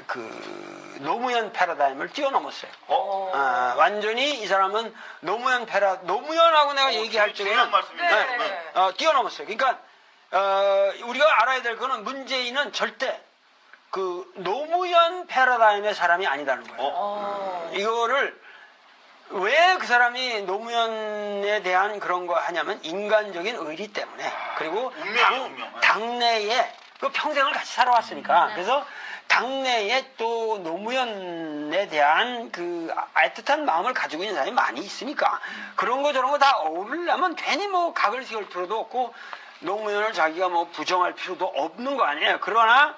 그 노무현 패러다임을 뛰어넘었어요. 완전히 이 사람은 노무현하고 내가 얘기할 적에는 뛰어넘었어요. 그러니까 우리가 알아야 될 거는 문재인은 절대 그 노무현 패러다임의 사람이 아니다는 거예요. 이거를 왜 그 사람이 노무현에 대한 그런 거 하냐면 인간적인 의리 때문에 그리고 당내에 그 평생을 같이 살아왔으니까 그래서 당내에 또 노무현에 대한 그 애틋한 마음을 가지고 있는 사람이 많이 있으니까 그런 거 저런 거 다 어울리려면 괜히 뭐 각을 세울 필요도 없고 노무현을 자기가 뭐 부정할 필요도 없는 거 아니에요. 그러나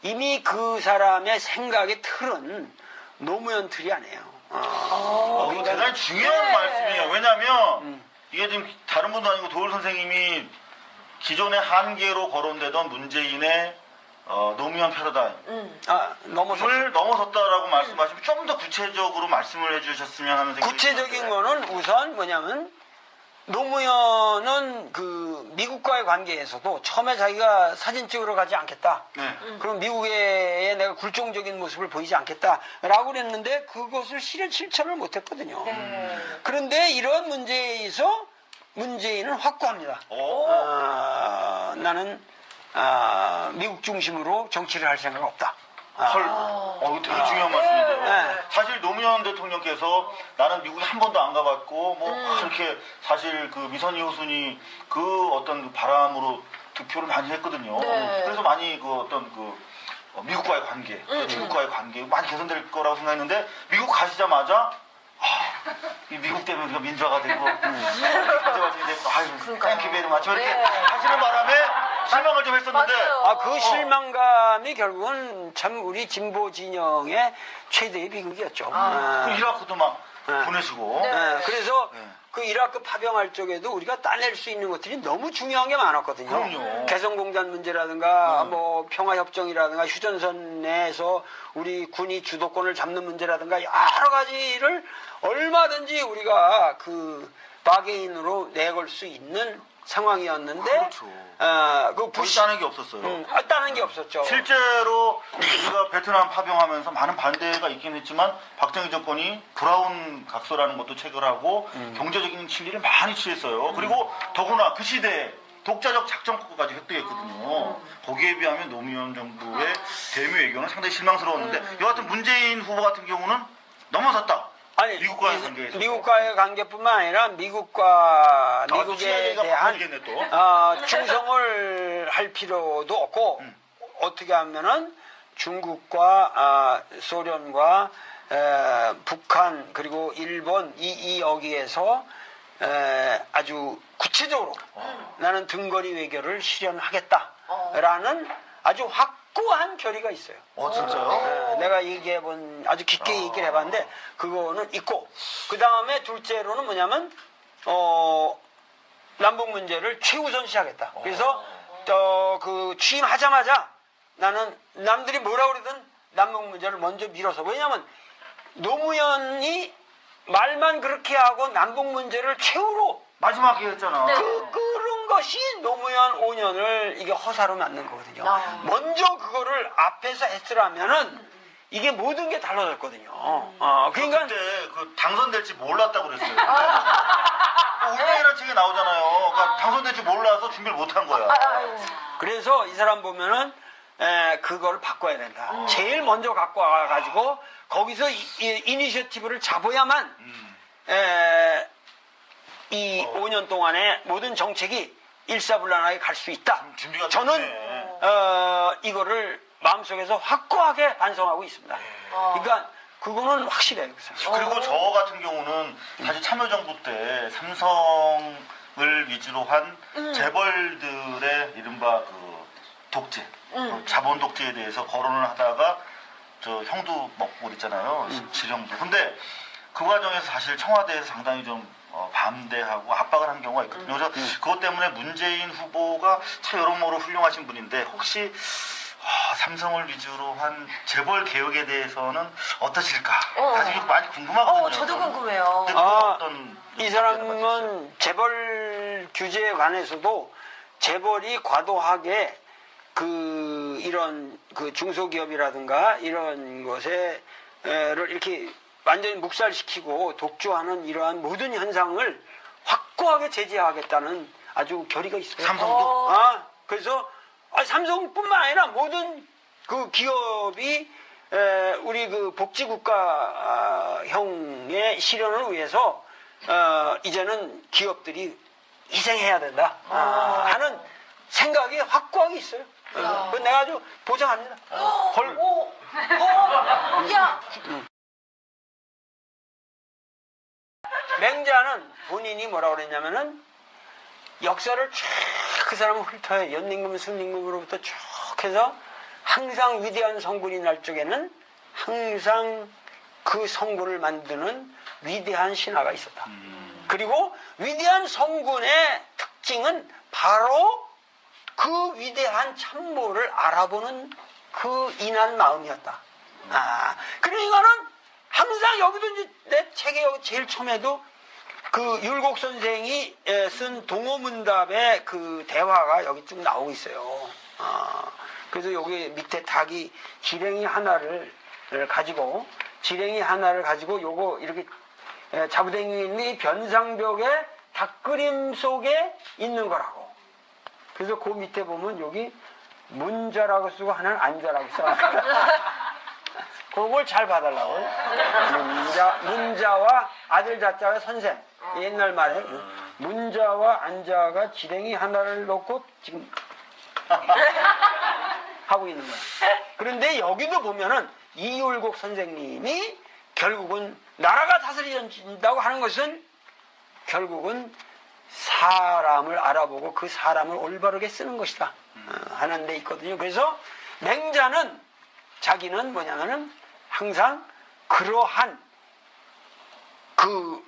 이미 그 사람의 생각의 틀은 노무현 틀이 아니에요. 이거 대단히 중요한 말씀이에요. 왜냐하면 이게 지금 다른 분도 아니고 도울 선생님이 기존의 한계로 거론되던 문재인의 노무현 패러다임을 넘어섰다라고 말씀하시면 좀 더 구체적으로 말씀을 해주셨으면 하는 생각이 구체적인 거는 우선 뭐냐면 노무현은 그 미국과의 관계에서도 처음에 자기가 사진 찍으러 가지 않겠다. 그럼 미국에 내가 굴종적인 모습을 보이지 않겠다라고 그랬는데 그것을 실천을 못했거든요. 그런데 이런 문제에서 문재인은 확고합니다. 나는 미국 중심으로 정치를 할 생각 없다. 이거 되게 중요한 말씀인데요. 사실 노무현 대통령께서 나는 미국에 한 번도 안 가봤고 뭐 그렇게 사실 그 미선희 호순이 그 어떤 그 바람으로 득표를 많이 했거든요. 그래서 많이 그 어떤 그 미국과의 관계, 중국과의 관계 많이 개선될 거라고 생각했는데 미국 가시자마자 이 미국 때문에 우리가 민주화가 되고 가져가시게 되고 아유 땡큐 베리 마치 이렇게 하시는 바람에 실망을 좀 했었는데 그 실망감이 결국은 참 우리 진보 진영의 최대의 비극이었죠. 그 이라크도 막 보내시고 그래서 그 이라크 파병할 쪽에도 우리가 따낼 수 있는 것들이 너무 중요한 게 많았거든요. 그럼요. 개성공단 문제라든가 뭐 평화협정이라든가 휴전선 내에서 우리 군이 주도권을 잡는 문제라든가 여러 가지를 얼마든지 우리가 그 바게인으로 내걸 수 있는 상황이었는데 그 따는 게 없었어요. 따는 게 없었죠. 실제로 우리가 베트남 파병하면서 많은 반대가 있긴 했지만 박정희 정권이 브라운 각서라는 것도 체결하고 경제적인 실리를 많이 취했어요. 그리고 더구나 그 시대에 독자적 작전국가까지 획득했거든요. 거기에 비하면 노무현 정부의 대미 외교는 상당히 실망스러웠는데 여하튼 문재인 후보 같은 경우는 넘어섰다. 아니, 미국과의 관계에서. 미국과의 관계뿐만 아니라 미국에 대한 충성을 할 필요도 없고 어떻게 하면은 중국과 소련과 북한 그리고 일본 여기에서 아주 구체적으로 나는 등거리 외교를 실현하겠다라는 아주 확고한 결의가 있어요. 진짜요? 내가 아주 깊게 얘기를 해봤는데 그거는 있고 그 다음에 둘째로는 뭐냐면 남북 문제를 최우선시하겠다. 그래서 그 취임하자마자 나는 남들이 뭐라 그러든 남북 문제를 먼저 밀어서 왜냐하면 노무현이 말만 그렇게 하고 남북 문제를 최후로 마지막에 했잖아. 그런 것이 노무현 5년을 이게 허사로 만든 거거든요. 먼저 그거를 앞에서 했으라면은 이게 모든 게 달라졌거든요. 그러니까 그때 그 당선될지 몰랐다고 그랬어요. 운명이라는 책에 나오잖아요. 그러니까 당선될지 몰라서 준비를 못한 거야. 그래서 이 사람 보면은 그거를 바꿔야 된다. 제일 먼저 갖고 와가지고 거기서 이니셔티브를 잡아야만 이 5년 동안의 모든 정책이 일사불란하게 갈 수 있다. 저는 이거를 마음속에서 확고하게 반성하고 있습니다. 그러니까 그거는 확실해요. 그리고 저 같은 경우는 사실 참여정부 때 삼성을 위주로 한 재벌들의 이른바 그 독재, 자본 독재에 대해서 거론을 하다가 저 형도 먹고 그랬잖아요. 지령도. 근데 그 과정에서 사실 청와대에서 상당히 좀 반대하고 압박을 한 경우가 있거든요. 그래서 그것 때문에 문재인 후보가 참 여러모로 훌륭하신 분인데 혹시 삼성을 위주로 한 재벌 개혁에 대해서는 어떠실까? 사실 이거 많이 궁금하거든요. 저도 궁금해요. 이 사람은 재벌 규제에 관해서도 재벌이 과도하게 이런 중소기업이라든가 이런 것에를 이렇게 완전히 묵살시키고 독주하는 이러한 모든 현상을 확고하게 제재하겠다는 아주 결의가 있어요. 삼성도? 그래서 삼성뿐만 아니라 모든 그 기업이 우리 그 복지국가형의 실현을 위해서 이제는 기업들이 희생해야 된다 하는 생각이 확고하게 있어요. 그건 내가 아주 보장합니다. 야! 맹자는 본인이 뭐라고 그랬냐면은 역사를 쭉 그 사람은 훑어요. 연임금, 승림금으로부터 쭉 해서 항상 위대한 성군이 날 적에는 항상 그 성군을 만드는 위대한 신하가 있었다. 그리고 위대한 성군의 특징은 바로 그 위대한 참모를 알아보는 그 인한 마음이었다. 그러니까는 항상 여기도 이제 내 책에 여기 제일 처음에도 그 율곡 선생이 쓴 동호문답의 그 대화가 여기 쭉 나오고 있어요. 그래서 여기 밑에 닭이 지렁이 하나를 가지고 요거 이렇게 자부댕이 변상벽에 닭그림 속에 있는 거라고. 그래서 그 밑에 보면 여기 문자라고 쓰고 하나는 안자라고 써. 그걸 잘 봐달라고. 문자와 아들 자자가 선생. 옛날 말에 문자와 안자가 지렁이 하나를 놓고 지금 하고 있는 거야. 그런데 여기도 보면은 이율곡 선생님이 결국은 나라가 다스려진다고 하는 것은 결국은 사람을 알아보고 그 사람을 올바르게 쓰는 것이다 하는 데 있거든요. 그래서 맹자는 자기는 뭐냐면은 항상 그러한 그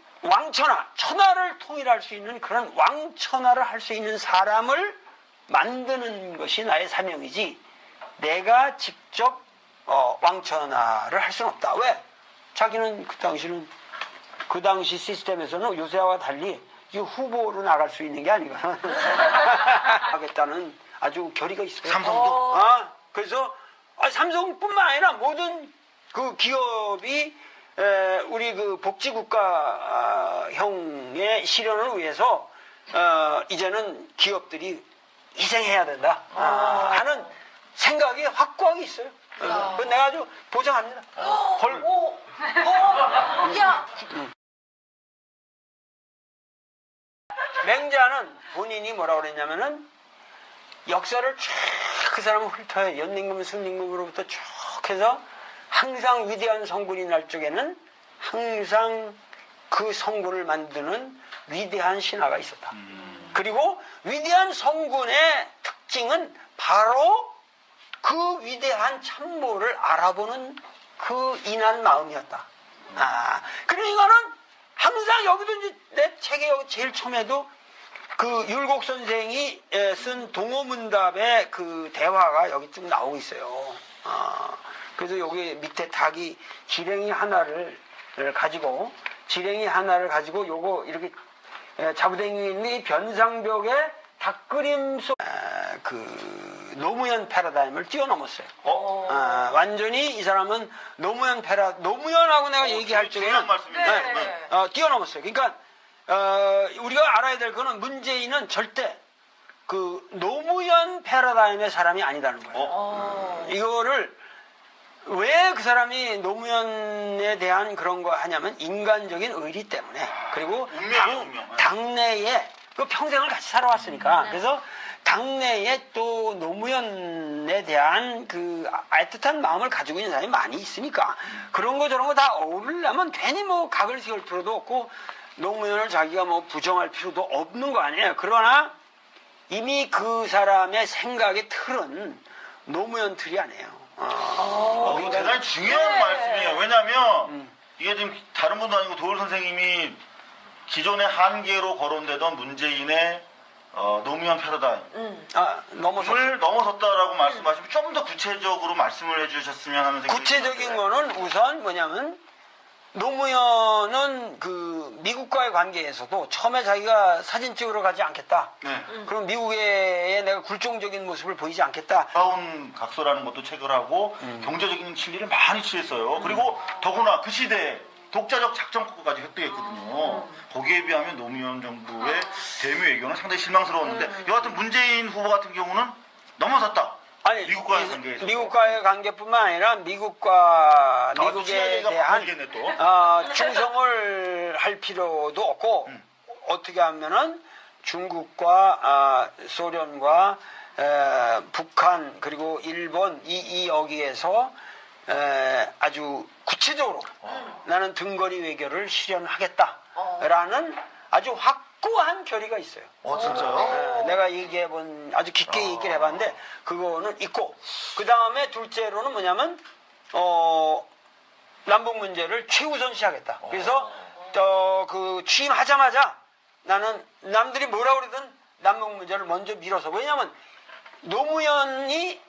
천하를 통일할 수 있는 그런 왕천하를 할 수 있는 사람을 만드는 것이 나의 사명이지 내가 직접 왕천하를 할 수는 없다. 왜? 자기는 그 당시 시스템에서는 요새와 달리 이 후보로 나갈 수 있는 게 아니거든. 하겠다는 아주 결의가 있어요. 삼성도? 그래서 삼성뿐만 아니라 모든 그 기업이 우리 그 복지국가형의 실현을 위해서 이제는 기업들이 희생해야 된다 하는 생각이 확고하게 있어요. 그건 내가 아주 보장합니다. 야! 맹자는 본인이 뭐라고 그랬냐면은 역사를 쭉 그 사람은 훑어요. 연임금, 승림금으로부터 쭉 해서 항상 위대한 성군이 날 적에는 항상 그 성군을 만드는 위대한 신하가 있었다. 그리고 위대한 성군의 특징은 바로 그 위대한 참모를 알아보는 그 인한 마음이었다. 그러니까는 항상 여기도 이제 내 책에 여기 제일 처음에도 그 율곡 선생이 쓴 동호문답의 그 대화가 여기 쭉 나오고 있어요. 그래서 여기 밑에 닭이 지렁이 하나를 가지고 요거 이렇게 자부댕이 변상벽에 닭그림 속 그 노무현 패러다임을 뛰어넘었어요. 완전히 이 사람은 노무현하고 내가 얘기할 적에는 뛰어넘었어요. 그러니까 우리가 알아야 될 거는 문재인은 절대 그 노무현 패러다임의 사람이 아니다는 거예요. 이거를 왜 그 사람이 노무현에 대한 그런 거 하냐면 인간적인 의리 때문에 그리고 당내에 그 평생을 같이 살아왔으니까 그래서 당내에 또 노무현에 대한 그 애틋한 마음을 가지고 있는 사람이 많이 있으니까 그런 거 저런 거 다 어울리려면 괜히 뭐 각을 세울 필요도 없고 노무현을 자기가 뭐 부정할 필요도 없는 거 아니에요. 그러나 이미 그 사람의 생각의 틀은 노무현 틀이 아니에요. 이거 대단히 중요한 말씀이에요. 왜냐하면 이게 지금 다른 분도 아니고 도울 선생님이 기존의 한계로 거론되던 문재인의 노무현 패러다임을 넘어섰다라고 말씀하시면 좀 더 구체적으로 말씀을 해주셨으면 하는 생각이 구체적인 거는 우선 뭐냐면 노무현은 그 미국과의 관계에서도 처음에 자기가 사진 찍으러 가지 않겠다. 네. 그럼 미국에 내가 굴종적인 모습을 보이지 않겠다. 다운 각서라는 것도 체결하고 경제적인 실리를 많이 취했어요. 그리고 더구나 그 시대에 독자적 작전국까지 획득했거든요. 거기에 비하면 노무현 정부의 대미 외교는 상당히 실망스러웠는데 여하튼 문재인 후보 같은 경우는 넘어섰다. 아니, 미국과의 관계에서. 미국과의 관계뿐만 아니라 미국과 또 미국에 취향이가 대한 바뀌겠네, 또. 충성을 할 필요도 없고 어떻게 하면은 중국과 소련과 북한 그리고 일본 이 여기에서 아주 구체적으로 나는 등거리 외교를 실현하겠다라는 아주 확고한 결의가 있어요. 진짜요? 내가 아주 깊게 얘기를 해봤는데 그거는 있고 그 다음에 둘째로는 뭐냐면 남북 문제를 최우선시하겠다. 그래서 그 취임하자마자 나는 남들이 뭐라 그러든 남북 문제를 먼저 밀어서 왜냐하면 노무현이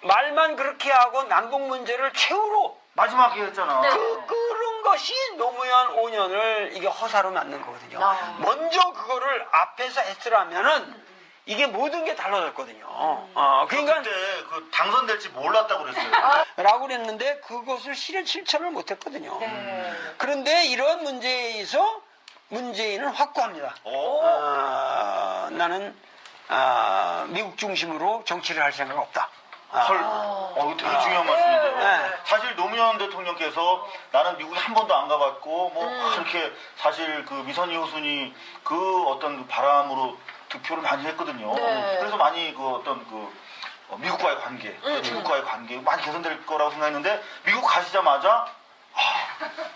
말만 그렇게 하고 남북 문제를 최후로 마지막에 했잖아. 그런 것이 노무현 5년을 이게 허사로 만든 거거든요. 먼저 그거를 앞에서 했으라면은 이게 모든 게 달라졌거든요. 그러니까 그때 그 당선될지 몰랐다고 그랬어요. 라고 그랬는데 그것을 실천을 못했거든요. 그런데 이런 문제에서 문재인은 확고합니다. 나는 미국 중심으로 정치를 할 생각 없다. 헐, 이거 되게 중요한 말씀인데요. 사실 노무현 대통령께서 나는 미국에 한 번도 안 가봤고, 그렇게 사실 그 미선희 호순이 그 어떤 그 바람으로 득표를 많이 했거든요. 그래서 많이 그 어떤 그 미국과의 관계, 중국과의 관계 많이 개선될 거라고 생각했는데, 미국 가시자마자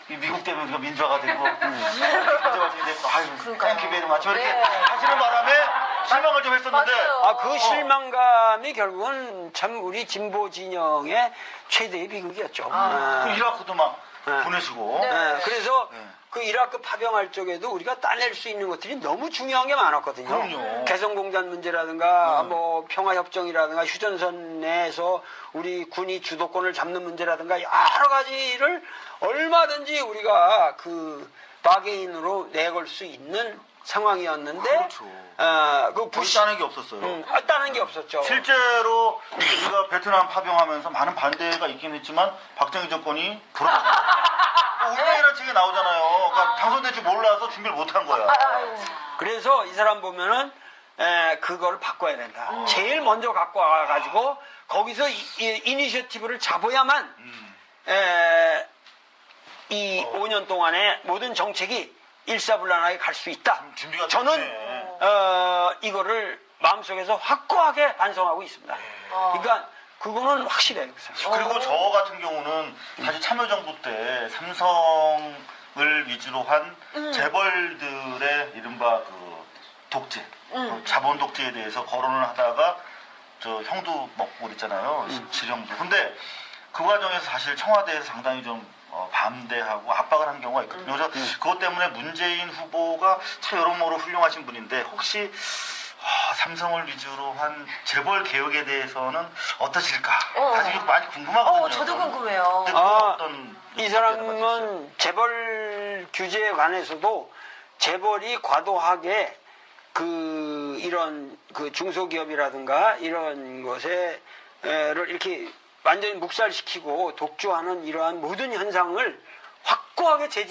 이 미국 때문에 우리가 민주화가 되고, 경제발전이 되고, 아유, 땡큐 베리 마치 이렇게 하시는 바람에 실망을 좀 했었는데, 그 실망감이 결국은 참 우리 진보 진영의 최대의 비극이었죠. 그 이라크도 막 보내시고. 그래서 그 이라크 파병할 쪽에도 우리가 따낼 수 있는 것들이 너무 중요한 게 많았거든요. 그럼요. 개성공단 문제라든가 뭐 평화협정이라든가 휴전선 내에서 우리 군이 주도권을 잡는 문제라든가 여러 가지를 얼마든지 우리가 그 바게인으로 내걸 수 있는 상황이었는데 그렇죠. 그 따는 게 없었어요. 따는 게 없었죠. 실제로 우리가 베트남 파병하면서 많은 반대가 있긴 했지만 박정희 정권이 운명이라는 책이 나오잖아요. 그러니까 당선될 줄 몰라서 준비를 못한 거야. 그래서 이 사람 보면은 그걸 바꿔야 된다. 제일 먼저 갖고 와가지고 거기서 이니셔티브를 잡아야만 이 5년 동안의 모든 정책이 일사불란하게 갈 수 있다. 준비가 저는 됐네. 이거를 마음속에서 확고하게 반성하고 있습니다. 그러니까 그거는 확실해요. 그리고 저 같은 경우는 사실 참여정부 때 삼성을 위주로 한 재벌들의 이른바 그 독재, 그 자본 독재에 대해서 거론을 하다가 저 형도 먹고 그랬잖아요. 지령도. 근데 그 과정에서 사실 청와대에서 상당히 좀 반대하고 압박을 한 경우가 있거든요. 그래서 그것 때문에 문재인 후보가 참 여러모로 훌륭하신 분인데 혹시 삼성을 위주로 한 재벌 개혁에 대해서는 어떠실까? 사실 이거 많이 궁금하거든요. 저도 궁금해요. 근데 어떤 이 사람은 재벌 규제에 관해서도 재벌이 과도하게 이런 그 중소기업이라든가 이런 것에를 이렇게 완전히 묵살시키고 독주하는 이러한 모든 현상을 확고하게 제지하고